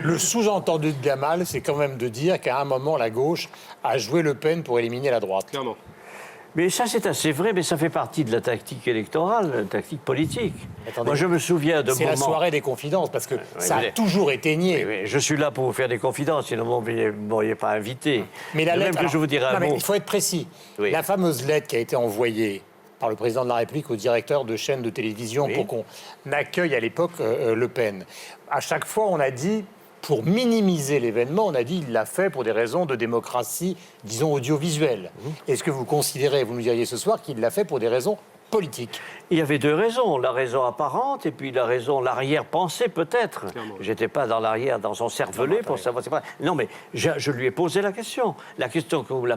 Le sous-entendu de Gamal, c'est quand même de dire qu'à un moment, la gauche a joué Le Pen pour éliminer la droite. Clairement. Mais ça, c'est assez vrai, mais ça fait partie de la tactique électorale, la tactique politique. Attendez, moi, je me souviens de c'est moments... la soirée des confidences, parce que ça a mais- toujours été nié. Oui, je suis là pour vous faire des confidences, sinon vous ne m'auriez pas invité. Mais la De lettre, même que alors, je vous dirai non, un mais mot. il faut être précis. Oui. La fameuse lettre qui a été envoyée par le président de la République au directeur de chaîne de télévision Oui. pour qu'on accueille à l'époque Le Pen. À chaque fois, on a dit, pour minimiser l'événement, on a dit il l'a fait pour des raisons de démocratie, disons, audiovisuelle. Est-ce que vous considérez, vous nous diriez ce soir, qu'il l'a fait pour des raisons politiques? Il y avait deux raisons, la raison apparente et puis la raison, l'arrière-pensée peut-être. Clairement. J'étais pas dans l'arrière, dans son cervelet pour savoir. C'est pas... Non, mais je lui ai posé la question. La question que vous me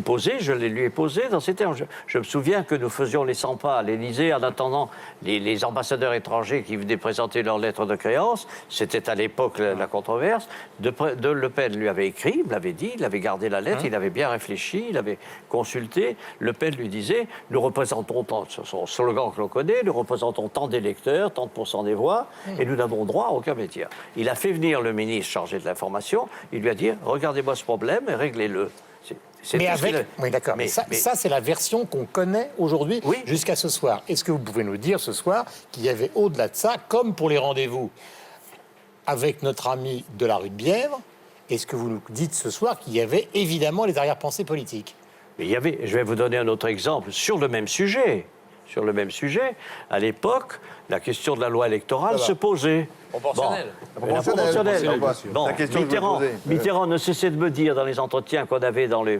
posez, je lui ai posée dans ces termes. Je me souviens que nous faisions les 100 pas à l'Élysée en attendant les ambassadeurs étrangers qui venaient présenter leurs lettres de créance. C'était à l'époque la controverse. De Le Pen lui avait écrit, il me l'avait dit, il avait gardé la lettre, il avait bien réfléchi, il avait consulté. Le Pen lui disait, nous représentons tant, son slogan que l'on connaît, nous représentons tant d'électeurs, tant de pourcents des voix, et nous n'avons droit à aucun métier. Il a fait venir le ministre chargé de l'information, il lui a dit, regardez-moi ce problème et réglez-le. C'est Mais tout ce qu'il avec... a- Oui, d'accord. Mais ça, c'est la version qu'on connaît aujourd'hui Oui. jusqu'à ce soir. Est-ce que vous pouvez nous dire ce soir qu'il y avait au-delà de ça, comme pour les rendez-vous avec notre ami de la rue de Bièvre, est-ce que vous nous dites ce soir qu'il y avait évidemment les arrière-pensées politiques? Mais il y avait, je vais vous donner un autre exemple sur le même sujet. Sur le même sujet, à l'époque, la question de la loi électorale se posait. Proportionnelle. Bon, la proportionnelle. Bon, La question que je me posais. Mitterrand ne cessait de me dire dans les entretiens qu'on avait dans les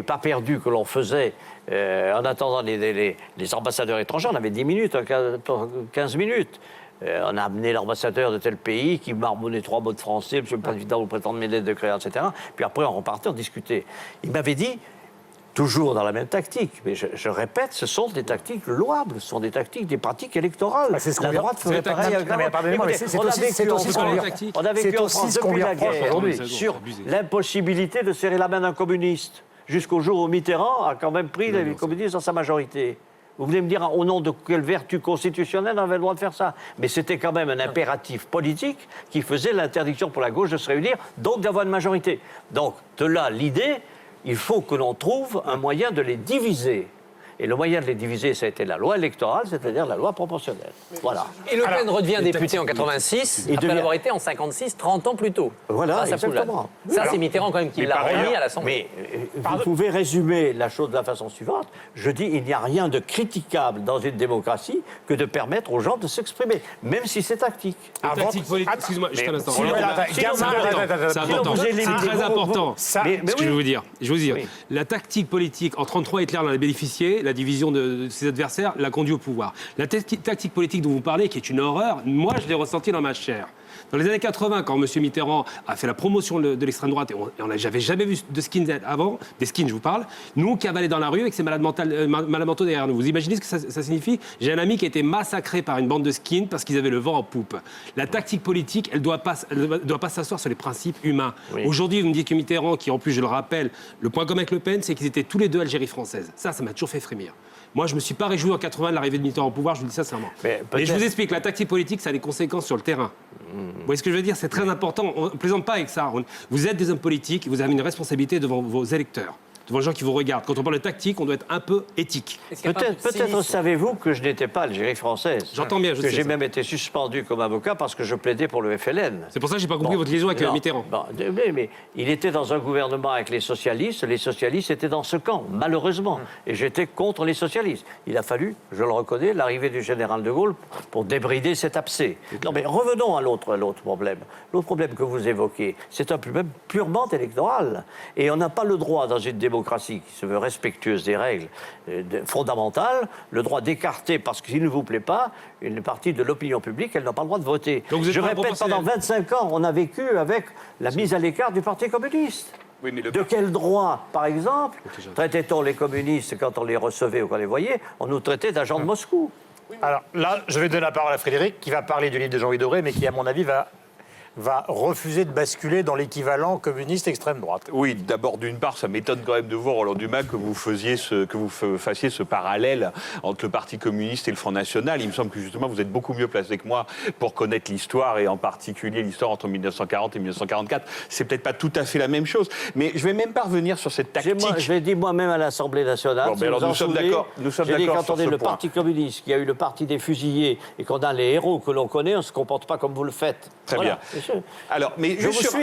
pas perdus que l'on faisait en attendant les ambassadeurs étrangers, on avait 10 minutes, 15 minutes. On a amené l'ambassadeur de tel pays qui marmonnait 3 mots de français, monsieur le président, vous prétendez mes lettres de créance, etc. Puis après, on repartait, on discutait. Il m'avait dit, toujours dans la même tactique, mais je répète, ce sont des tactiques louables, ce sont des tactiques, des pratiques électorales. Bah, c'est ce qu'on la vient- droite ferait c'est la pareil avec Non, mais pardonnez-moi, mais Écoutez, c'est on a aussi- vécu c'est en aussi ce qu'on France- lui reproche. on a vécu C'est en aussi France ce qu'on depuis lui la reproche guerre aujourd'hui. C'est sur abusé. l'impossibilité de serrer la main d'un communiste, jusqu'au jour où Mitterrand a quand même pris les communistes dans sa majorité. Vous voulez me dire au nom de quelle vertu constitutionnelle on avait le droit de faire ça? Mais c'était quand même un impératif politique qui faisait l'interdiction pour la gauche de se réunir, donc d'avoir une majorité. Donc, de là, l'idée, il faut que l'on trouve un moyen de les diviser. Et le moyen de les diviser, ça a été la loi électorale, c'est-à-dire la loi proportionnelle. Voilà. Et Le Pen redevient député en 86, Il après devient- avoir été en 56, 30 ans plus tôt. Voilà, Ça, exactement. Ça, c'est Mitterrand quand même qui l'a remis à l'Assemblée. Mais vous pouvez résumer la chose de la façon suivante. Je dis, il n'y a rien de critiquable dans une démocratie que de permettre aux gens de s'exprimer, même si c'est tactique. La tactique politique, excuse-moi, juste un instant. sinon- Roland, sinon- c'est important. C'est sinon, important. vous éliminez- C'est très important. Ça, Mais Ce que oui. je veux vous dire, Oui. la tactique politique, en 1933, Hitler en a bénéficié, la division de ses adversaires l'a conduit au pouvoir. La tactique politique dont vous parlez, qui est une horreur, moi, je l'ai ressenti dans ma chair. Dans les années 80, quand M. Mitterrand a fait la promotion de l'extrême droite, et j'avais jamais vu de skinhead avant, des skins, je vous parle, nous, cavalaient dans la rue avec ces malades mentaux derrière nous. Vous imaginez ce que ça signifie? J'ai un ami qui a été massacré par une bande de skins parce qu'ils avaient le vent en poupe. La tactique politique, elle doit pas s'asseoir sur les principes humains. Oui. Aujourd'hui, vous me dites que Mitterrand, qui en plus, je le rappelle, le point commun avec Le Pen, c'est qu'ils étaient tous les deux Algérie française. Ça m'a toujours fait frémir. Moi, je ne me suis pas réjoui en 80 de l'arrivée de Mitterrand au pouvoir, je vous le dis sincèrement. Mais Mais je peut-être- vous explique, la tactique politique, ça a des conséquences sur le terrain. Vous voyez ce que je veux dire? C'est très important. On ne plaisante pas avec ça. Vous êtes des hommes politiques, vous avez une responsabilité devant vos électeurs, devant les gens qui vous regardent. Quand on parle de tactique, on doit être un peu éthique. Est-ce qu'il y a pas un peu de Peut-être cynisme savez-vous que je n'étais pas Algérie française. J'entends bien, je Que sais j'ai ça. même été suspendu comme avocat parce que je plaidais pour le FLN. C'est pour ça que je n'ai pas compris votre liaison avec Non. Mitterrand. Bon, mais il était dans un gouvernement avec les socialistes étaient dans ce camp, malheureusement. Et j'étais contre les socialistes. Il a fallu, je le reconnais, l'arrivée du général de Gaulle pour débrider cet abcès. Non, mais revenons à l'autre problème. L'autre problème que vous évoquez, c'est un problème purement électoral. Et on n'a pas le droit, dans une démocratie qui se veut respectueuse des règles fondamentales, le droit d'écarter, parce qu'il ne vous plaît pas, une partie de l'opinion publique, elle n'a pas le droit de voter. Donc vous êtes Je pas répète, pendant proportionnel. 25 ans, on a vécu avec la mise à l'écart du Parti communiste. Oui, mais De quel droit, par exemple, traitait-on les communistes quand on les recevait ou qu'on les voyait? On nous traitait d'agents de Moscou. Alors là, je vais donner la parole à Frédéric, qui va parler du livre de Jean-Louis Doré, mais qui, à mon avis, va va refuser de basculer dans l'équivalent communiste extrême droite. Oui, d'abord, d'une part, ça m'étonne quand même de voir, Roland Dumas, que vous fassiez ce parallèle entre le Parti communiste et le Front National. Il me semble que justement, vous êtes beaucoup mieux placé que moi pour connaître l'histoire, et en particulier l'histoire entre 1940 et 1944. C'est peut-être pas tout à fait la même chose, mais je vais même pas revenir sur cette tactique. Je l'ai dit moi-même à l'Assemblée nationale. Bon, mais alors nous sommes d'accord. J'ai dit quand on est le Parti communiste, qui a eu le parti des fusillés, et qu'on a les héros que l'on connaît, on ne se comporte pas comme vous le faites. Très Voilà. bien. Alors, mais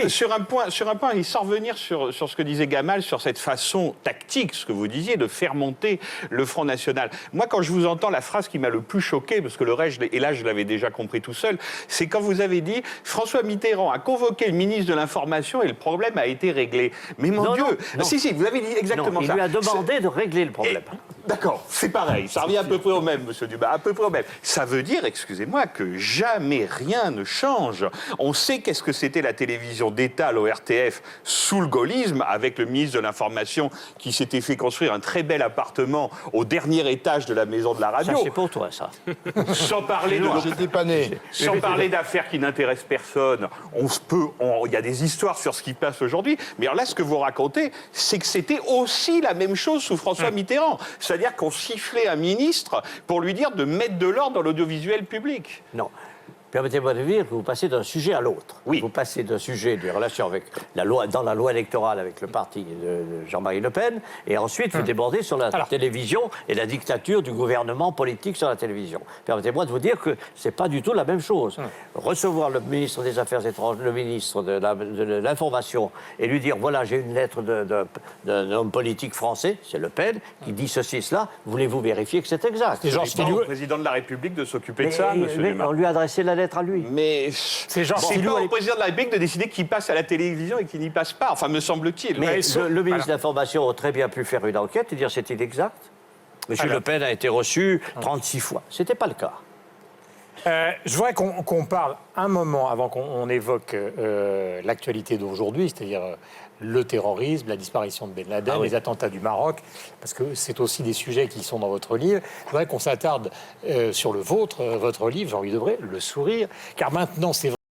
sur un point, et sans revenir sur ce que disait Gamal, sur cette façon tactique, ce que vous disiez, de faire monter le Front National. Moi, quand je vous entends, la phrase qui m'a le plus choqué, parce que le reste, et là je l'avais déjà compris tout seul, c'est quand vous avez dit François Mitterrand a convoqué le ministre de l'Information et le problème a été réglé. Mais mon Dieu, non. Si, vous avez dit exactement non, ça. Il lui a demandé de régler le problème. D'accord, c'est pareil, ça revient à peu près au même, monsieur Dumas, à peu près au même. Ça veut dire, excusez-moi, que jamais rien ne change. On sait qu'est-ce que c'était la télévision d'État, l'ORTF, sous le gaullisme, avec le ministre de l'Information qui s'était fait construire un très bel appartement au dernier étage de la maison de la radio. Ça, c'est pour toi, ça. Sans parler J'étais pas né. Sans parler d'affaires qui n'intéressent personne, il y a des histoires sur ce qui passe aujourd'hui. Mais alors là, ce que vous racontez, c'est que c'était aussi la même chose sous François Mitterrand. C'est-à-dire qu'on sifflait un ministre pour lui dire de mettre de l'ordre dans l'audiovisuel public. Non. Permettez-moi de dire que vous passez d'un sujet à l'autre. Oui. Vous passez d'un sujet des relations avec la loi, dans la loi électorale avec le parti de Jean-Marie Le Pen, et ensuite vous débordez sur la télévision et la dictature du gouvernement politique sur la télévision. Permettez-moi de vous dire que c'est pas du tout la même chose. Recevoir le ministre des Affaires étrangères, le ministre de l'Information, et lui dire voilà, j'ai une lettre d'un homme politique français, c'est Le Pen, qui dit ceci, cela, voulez-vous vérifier que c'est exact? C'est au président de la République de s'occuper de ça, monsieur Mais Dumas. on lui a adressé la lettre à lui. Mais C'est genre c'est pas au président de la République de décider qui passe à la télévision et qui n'y passe pas, enfin, me semble-t-il. Mais le ministre de l'Information aurait très bien pu faire une enquête et dire c'est inexact. Monsieur Le Pen a été reçu 36 fois. C'était pas le cas. Je voudrais qu'on parle un moment, avant qu'on évoque l'actualité d'aujourd'hui, c'est-à-dire le terrorisme, la disparition de Ben Laden, les attentats du Maroc, parce que c'est aussi des sujets qui sont dans votre livre. Je voudrais qu'on s'attarde sur le vôtre, votre livre, Jean-Louis Debré, Le Sourire, car maintenant c'est